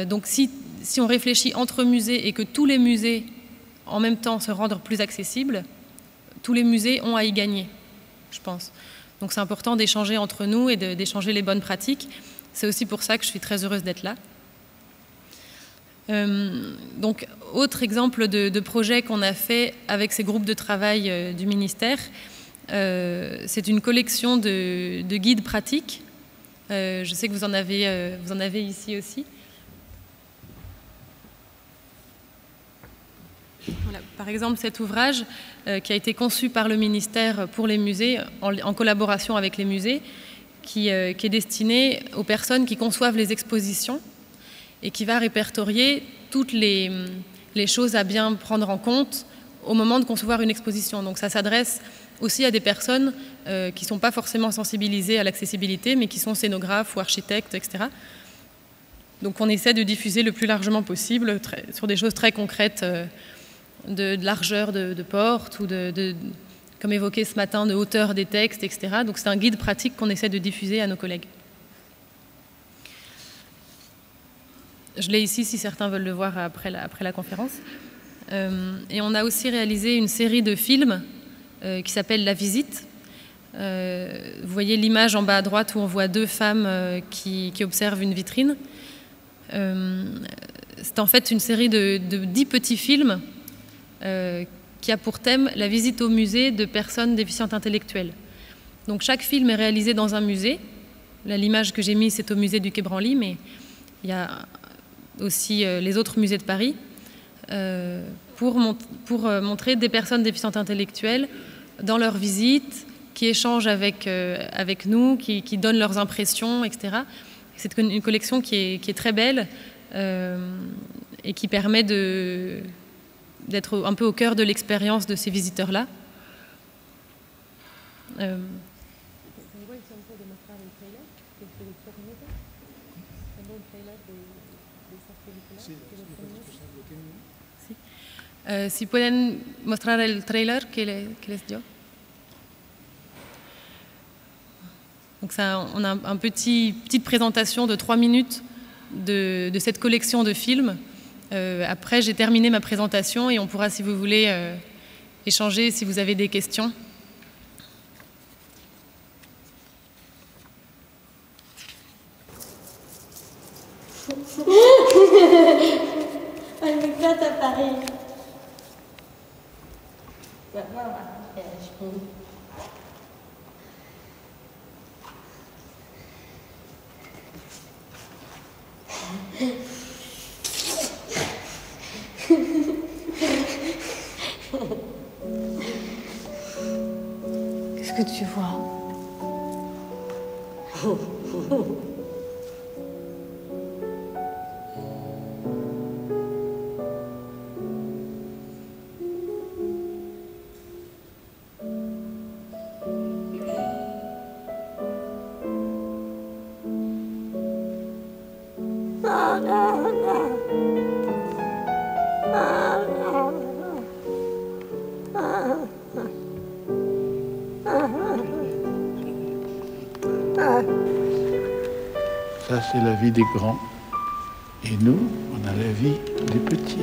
Donc si on réfléchit entre musées et que tous les musées en même temps se rendent plus accessibles, tous les musées ont à y gagner, je pense. Donc c'est important d'échanger entre nous et d'échanger les bonnes pratiques. C'est aussi pour ça que je suis très heureuse d'être là. Donc, autre exemple de projet qu'on a fait avec ces groupes de travail du ministère, c'est une collection de guides pratiques. Je sais que vous en avez ici aussi. Voilà, par exemple, cet ouvrage qui a été conçu par le ministère pour les musées, en collaboration avec les musées, qui est destiné aux personnes qui conçoivent les expositions et qui va répertorier toutes les choses à bien prendre en compte au moment de concevoir une exposition. Donc ça s'adresse aussi à des personnes qui ne sont pas forcément sensibilisées à l'accessibilité, mais qui sont scénographes ou architectes, etc. Donc on essaie de diffuser le plus largement possible sur des choses très concrètes, de largeur de porte ou comme évoqué ce matin, de hauteur des textes, etc. Donc c'est un guide pratique qu'on essaie de diffuser à nos collègues. Je l'ai ici si certains veulent le voir après la conférence. Et on a aussi réalisé une série de films qui s'appelle La Visite. Vous voyez l'image en bas à droite où on voit deux femmes qui observent une vitrine. C'est en fait une série de 10 petits films qui a pour thème la visite au musée de personnes déficientes intellectuelles. Donc chaque film est réalisé dans un musée. Là, l'image que j'ai mise, c'est au musée du Quai Branly, mais il y a aussi les autres musées de Paris, pour montrer des personnes déficientes intellectuelles dans leur visite, qui échangent avec nous, qui donnent leurs impressions, etc. C'est une collection qui est très belle et qui permet d'être un peu au cœur de l'expérience de ces visiteurs-là. Si pueden mostrar el trailer que les dio. Donc ça, on a une petite présentation de 3 minutes de cette collection de films. Après, j'ai terminé ma présentation et on pourra, si vous voulez, échanger si vous avez des questions. On est prête à Paris. Qu'est-ce que tu vois? c'est la vie des grands. Et nous, on a la vie des petits.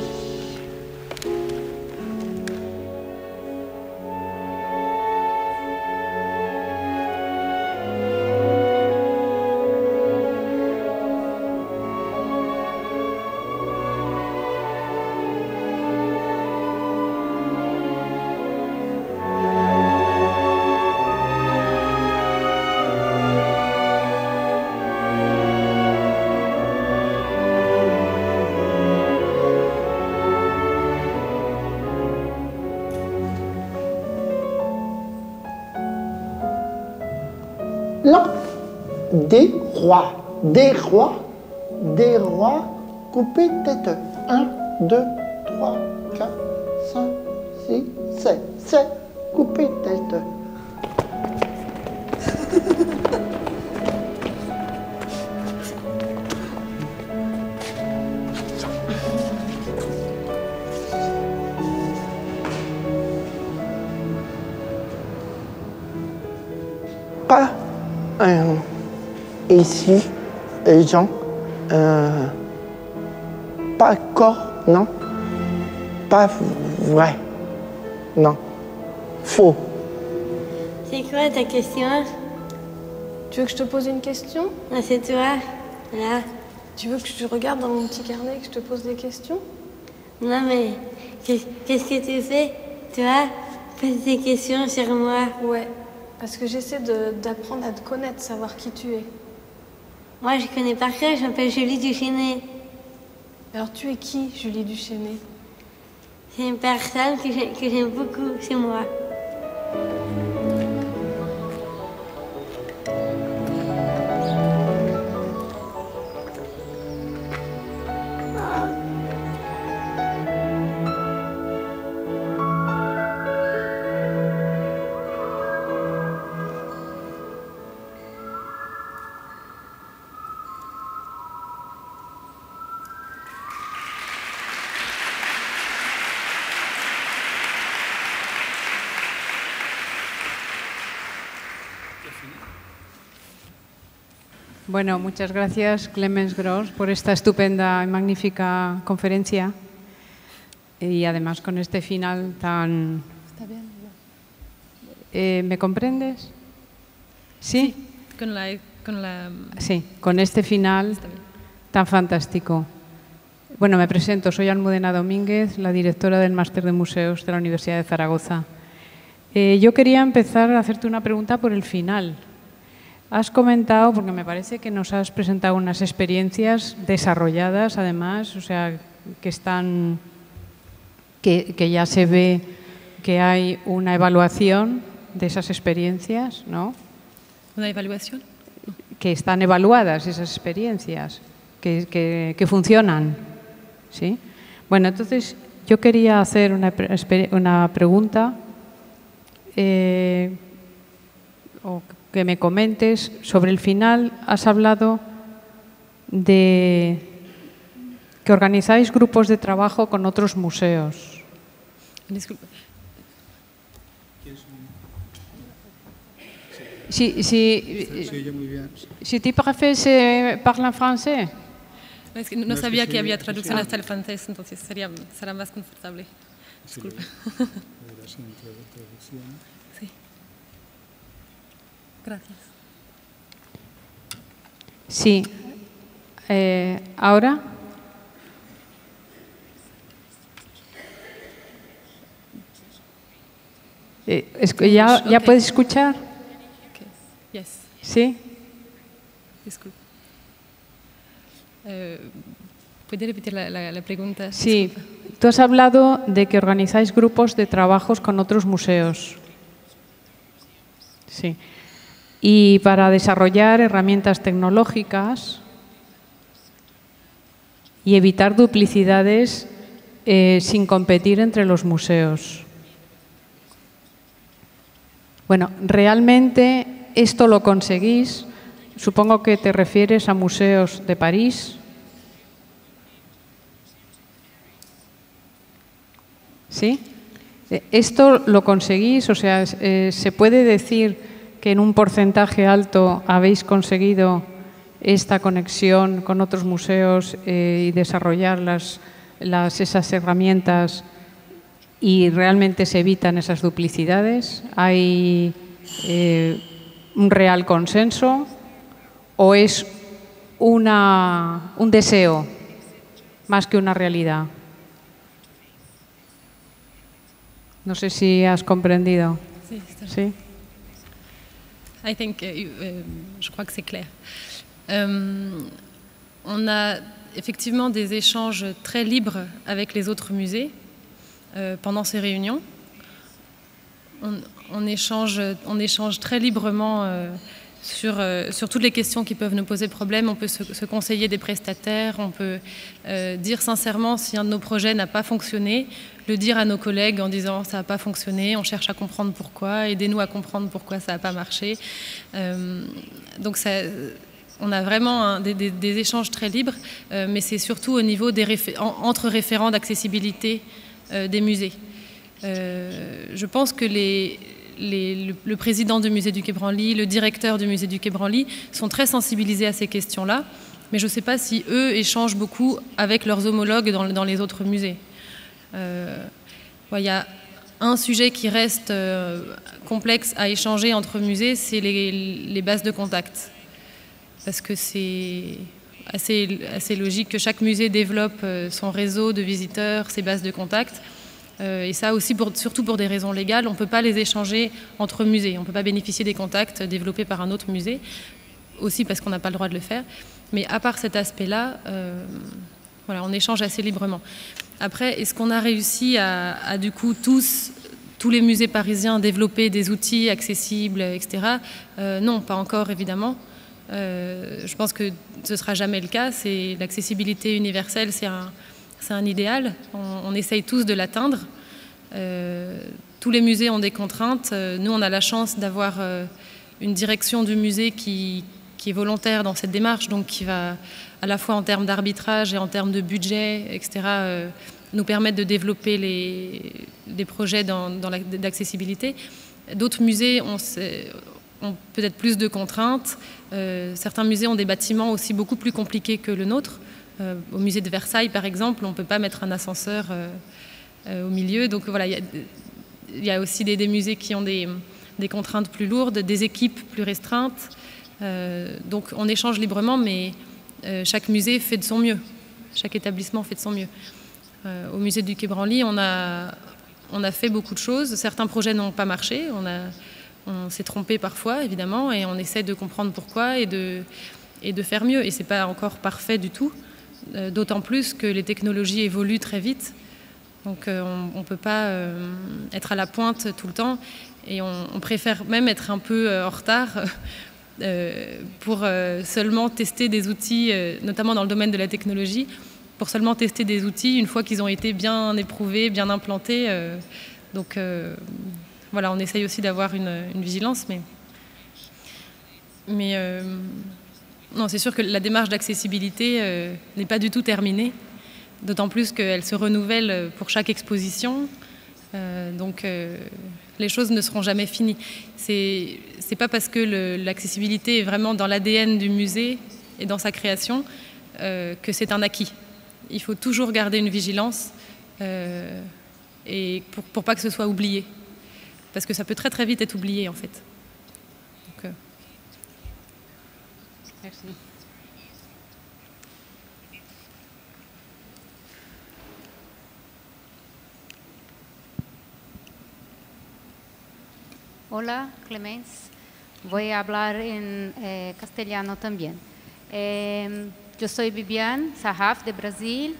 Des rois, coupés tête. 1, 2, 3, 4, 5, 6, 7. 7, coupés tête. Pas ici, les gens, pas corps, non, pas vrai, non, faux. C'est quoi ta question? Tu veux que je te pose une question? Ah, c'est toi, là. Tu veux que je regarde dans mon petit carnet et que je te pose des questions? Non, mais qu'est-ce que tu fais, toi? Pose des questions sur moi. Ouais, parce que j'essaie d'apprendre à te connaître, savoir qui tu es. Moi, je connais par cœur, je m'appelle Julie Duchesnay. Alors, tu es qui, Julie Duchesnay? C'est une personne que j'aime beaucoup, c'est moi. Bueno, muchas gracias, Clemens Gross, por esta estupenda y magnífica conferencia y además con este final tan... ¿Está bien? ¿Me comprendes? ¿Sí? Sí, con este final tan fantástico. Bueno, me presento, soy Almudena Domínguez, la directora del Máster de Museos de la Universidad de Zaragoza. Yo quería empezar a hacerte una pregunta por el final. Has comentado, porque me parece que nos has presentado unas experiencias desarrolladas, además, o sea, que ya se ve que hay una evaluación de esas experiencias, ¿no? ¿Una evaluación? Que están evaluadas esas experiencias, que funcionan, ¿sí? Bueno, entonces yo quería hacer una pregunta o que me comentes sobre el final. Has hablado de que organizáis grupos de trabajo con otros museos. Disculpe. Si tu préfères parler en français. Es que no sabía que había traducción hasta el francés, entonces será más confortable. Disculpe. Sí. Gracias. Sí. ¿Ahora? ¿Ya puedes escuchar? Okay. Yes. ¿Sí? Disculpe. ¿Puede repetir la pregunta? Sí. Disculpa. Tú has hablado de que organizáis grupos de trabajos con otros museos. Sí. Y para desarrollar herramientas tecnológicas y evitar duplicidades sin competir entre los museos. Bueno, ¿realmente esto lo conseguís? Supongo que te refieres a museos de París. ¿Sí? ¿Esto lo conseguís? O sea, ¿se puede decir que en un porcentaje alto habéis conseguido esta conexión con otros museos y desarrollar esas herramientas y realmente se evitan esas duplicidades? ¿Hay un real consenso o es un deseo más que una realidad? No sé si has comprendido. Sí, ¿Sí? I think, je crois que c'est clair. On a effectivement des échanges très libres avec les autres musées pendant ces réunions. On échange très librement sur toutes les questions qui peuvent nous poser problème. On peut se conseiller des prestataires, on peut dire sincèrement si un de nos projets n'a pas fonctionné, le dire à nos collègues en disant ça n'a pas fonctionné, on cherche à comprendre pourquoi, aidez-nous à comprendre pourquoi ça n'a pas marché. Donc on a vraiment des échanges très libres, mais c'est surtout au niveau entre référents d'accessibilité des musées. Je pense que le président du musée du Quai Branly, le directeur du musée du Quai Branly sont très sensibilisés à ces questions-là, mais je ne sais pas si eux échangent beaucoup avec leurs homologues dans les autres musées. Il y a un sujet qui reste complexe à échanger entre musées, c'est les bases de contact. Parce que c'est assez logique que chaque musée développe son réseau de visiteurs, ses bases de contact. Et ça aussi, surtout pour des raisons légales, on ne peut pas les échanger entre musées. On ne peut pas bénéficier des contacts développés par un autre musée, aussi parce qu'on n'a pas le droit de le faire. Mais à part cet aspect-là, voilà, on échange assez librement. Après, est-ce qu'on a réussi à du coup, tous les musées parisiens développer des outils accessibles, etc. Non, pas encore, évidemment. Je pense que ce ne sera jamais le cas. L'accessibilité universelle, c'est un idéal. On essaye tous de l'atteindre. Tous les musées ont des contraintes. Nous, on a la chance d'avoir une direction du musée qui est volontaire dans cette démarche, donc qui va, à la fois en termes d'arbitrage et en termes de budget, etc., nous permettre de développer des projets d'accessibilité. D'autres musées ont peut-être plus de contraintes. Certains musées ont des bâtiments aussi beaucoup plus compliqués que le nôtre. Au musée de Versailles, par exemple, on ne peut pas mettre un ascenseur au milieu. Donc voilà, il y a aussi des musées qui ont des contraintes plus lourdes, des équipes plus restreintes. Donc on échange librement, mais chaque musée fait de son mieux. Chaque établissement fait de son mieux. Au musée du Quai Branly, on a fait beaucoup de choses. Certains projets n'ont pas marché. On s'est trompé parfois, évidemment, et on essaie de comprendre pourquoi et de faire mieux. Et ce n'est pas encore parfait du tout, d'autant plus que les technologies évoluent très vite. Donc on ne peut pas être à la pointe tout le temps, et on préfère même être un peu en retard pour seulement tester des outils, notamment dans le domaine de la technologie, pour seulement tester des outils une fois qu'ils ont été bien éprouvés, bien implantés. Donc voilà, on essaye aussi d'avoir une vigilance, mais non, c'est sûr que la démarche d'accessibilité n'est pas du tout terminée, d'autant plus qu'elle se renouvelle pour chaque exposition. Donc les choses ne seront jamais finies. C'est pas parce que l'accessibilité est vraiment dans l'ADN du musée et dans sa création que c'est un acquis. Il faut toujours garder une vigilance et pour pas que ce soit oublié. Parce que ça peut très très vite être oublié en fait. Donc, Merci. Hola, Clemens. Voy a hablar en castellano también. Yo soy Viviane Sarraf, de Brasil.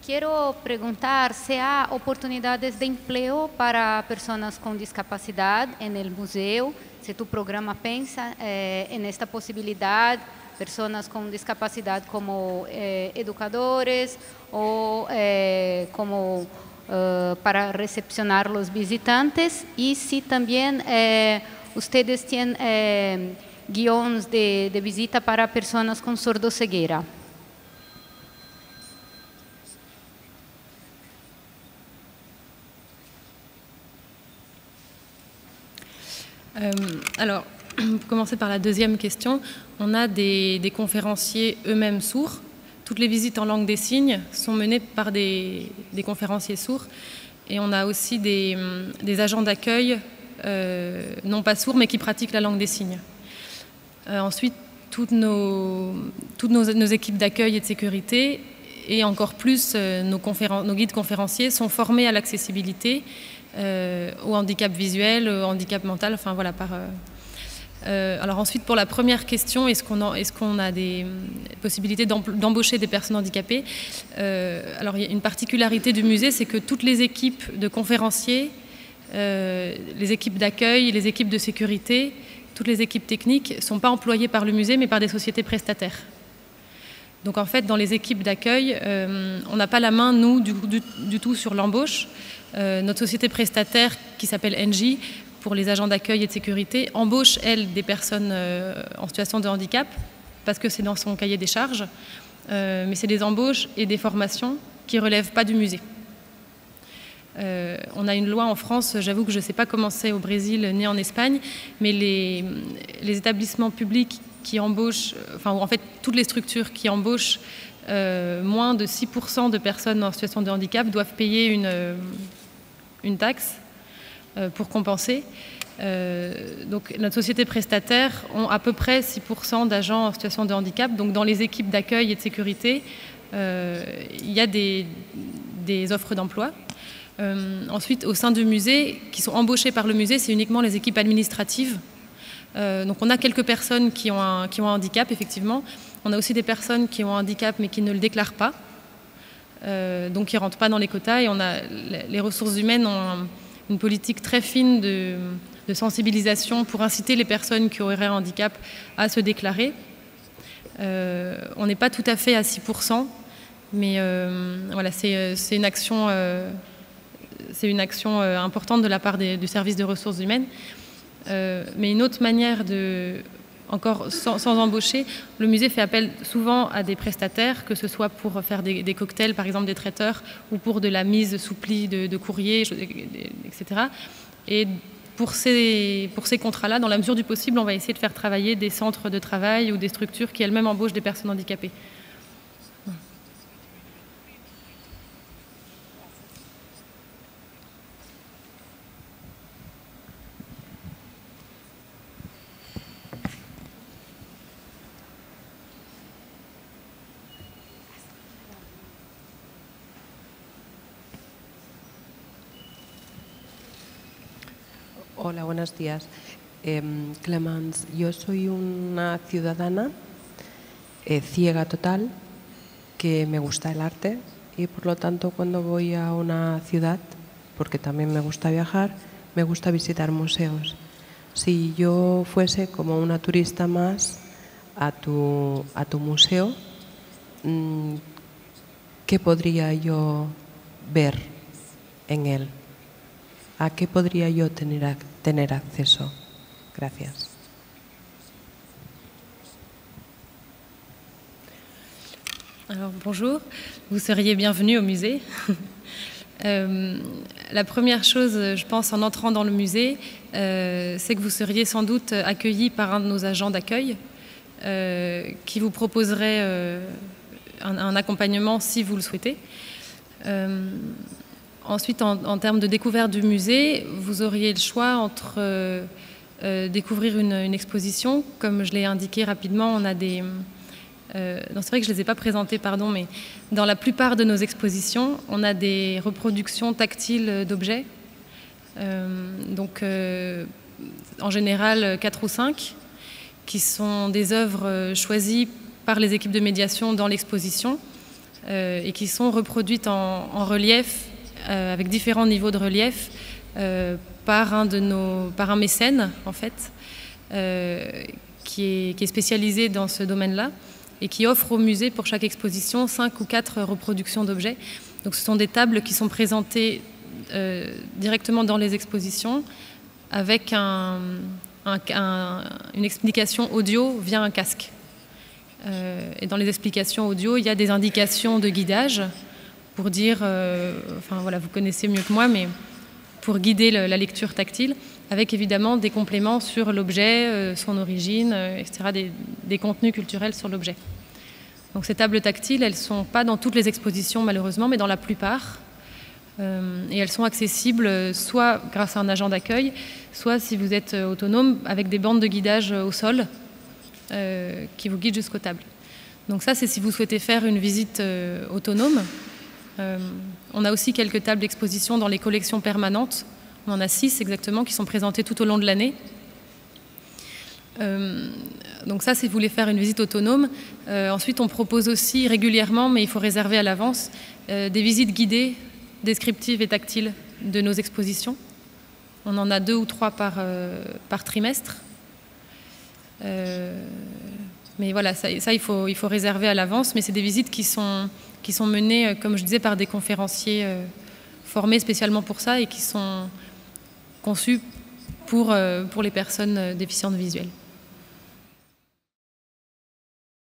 Quiero preguntar si hay oportunidades de empleo para personas con discapacidad en el museo, si tu programa piensa en esta posibilidad, personas con discapacidad como educadores o como para recepcionar los visitantes, y si también ustedes tienen guiones de visita para personas con sordoceguera. Alors, pour commencer par la deuxième question, on a des conférenciers eux-mêmes sourds. Toutes les visites en langue des signes sont menées par des conférenciers sourds. Et on a aussi des agents d'accueil, non pas sourds, mais qui pratiquent la langue des signes. Ensuite, toutes nos équipes d'accueil et de sécurité, et encore plus nos guides conférenciers, sont formés à l'accessibilité, au handicap visuel, au handicap mental, enfin voilà, alors ensuite, pour la première question, est-ce qu'on a des possibilités d'embaucher des personnes handicapées? Alors, il y a une particularité du musée, c'est que toutes les équipes de conférenciers, les équipes d'accueil, les équipes de sécurité, toutes les équipes techniques ne sont pas employées par le musée, mais par des sociétés prestataires. Donc en fait, dans les équipes d'accueil, on n'a pas la main, nous, du tout sur l'embauche. Notre société prestataire, qui s'appelle NJ, pour les agents d'accueil et de sécurité, embauche, elle, des personnes en situation de handicap, parce que c'est dans son cahier des charges, mais c'est des embauches et des formations qui ne relèvent pas du musée. On a une loi en France, j'avoue que je ne sais pas comment c'est au Brésil ni en Espagne, mais les établissements publics qui embauchent, enfin en fait toutes les structures qui embauchent moins de 6% de personnes en situation de handicap doivent payer une taxe pour compenser. Donc notre société prestataire ont à peu près 6% d'agents en situation de handicap. Donc dans les équipes d'accueil et de sécurité, il y a des offres d'emploi. Ensuite, au sein du musée, qui sont embauchées par le musée, c'est uniquement les équipes administratives. Donc on a quelques personnes qui ont un handicap, effectivement. On a aussi des personnes qui ont un handicap mais qui ne le déclarent pas, donc qui ne rentrent pas dans les quotas. Et les ressources humaines ont une politique très fine de sensibilisation pour inciter les personnes qui auraient un handicap à se déclarer. On n'est pas tout à fait à 6%, mais voilà, c'est une action importante de la part du service de ressources humaines. Mais une autre manière encore sans embaucher, le musée fait appel souvent à des prestataires, que ce soit pour faire des cocktails, par exemple des traiteurs, ou pour de la mise sous pli de courrier, etc. Et pour ces contrats-là, dans la mesure du possible, on va essayer de faire travailler des centres de travail ou des structures qui elles-mêmes embauchent des personnes handicapées. Hola, buenos días. Clemence, yo soy una ciudadana ciega total, que me gusta el arte y por lo tanto cuando voy a una ciudad, porque también me gusta viajar, me gusta visitar museos. Si yo fuese como una turista más a tu museo, ¿qué podría yo ver en él? ¿A qué podría yo tener acceso? Gracias. Alors bonjour, vous seriez bienvenue au musée. La première chose, je pense, en entrant dans le musée, c'est que vous seriez sans doute accueilli par un de nos agents d'accueil qui vous proposerait un accompagnement si vous le souhaitez. Ensuite, en termes de découverte du musée, vous auriez le choix entre découvrir une exposition. Comme je l'ai indiqué rapidement, on a des... non, c'est vrai que je ne les ai pas présentées, pardon, mais dans la plupart de nos expositions, on a des reproductions tactiles d'objets. Donc, en général, 4 ou 5, qui sont des œuvres choisies par les équipes de médiation dans l'exposition et qui sont reproduites en relief, avec différents niveaux de relief, par un mécène, en fait, qui est spécialisé dans ce domaine-là et qui offre au musée, pour chaque exposition, 5 ou 4 reproductions d'objets. Donc ce sont des tables qui sont présentées directement dans les expositions avec une explication audio via un casque. Et dans les explications audio, il y a des indications de guidage pour dire, enfin voilà, vous connaissez mieux que moi, mais pour guider la lecture tactile, avec évidemment des compléments sur l'objet, son origine, etc., des contenus culturels sur l'objet. Donc ces tables tactiles, elles ne sont pas dans toutes les expositions malheureusement, mais dans la plupart. Et elles sont accessibles soit grâce à un agent d'accueil, soit si vous êtes autonome, avec des bandes de guidage au sol qui vous guident jusqu'aux tables. Donc ça, c'est si vous souhaitez faire une visite autonome. On a aussi quelques tables d'exposition dans les collections permanentes. On en a 6 exactement qui sont présentées tout au long de l'année. Donc ça, si vous voulez faire une visite autonome. Ensuite, on propose aussi régulièrement, mais il faut réserver à l'avance, des visites guidées, descriptives et tactiles de nos expositions. On en a 2 ou 3 par trimestre. Mais voilà, ça il faut réserver à l'avance, mais c'est des visites qui sont menées, comme je disais, par des conférenciers formés spécialement pour ça et qui sont conçus pour les personnes déficientes visuelles.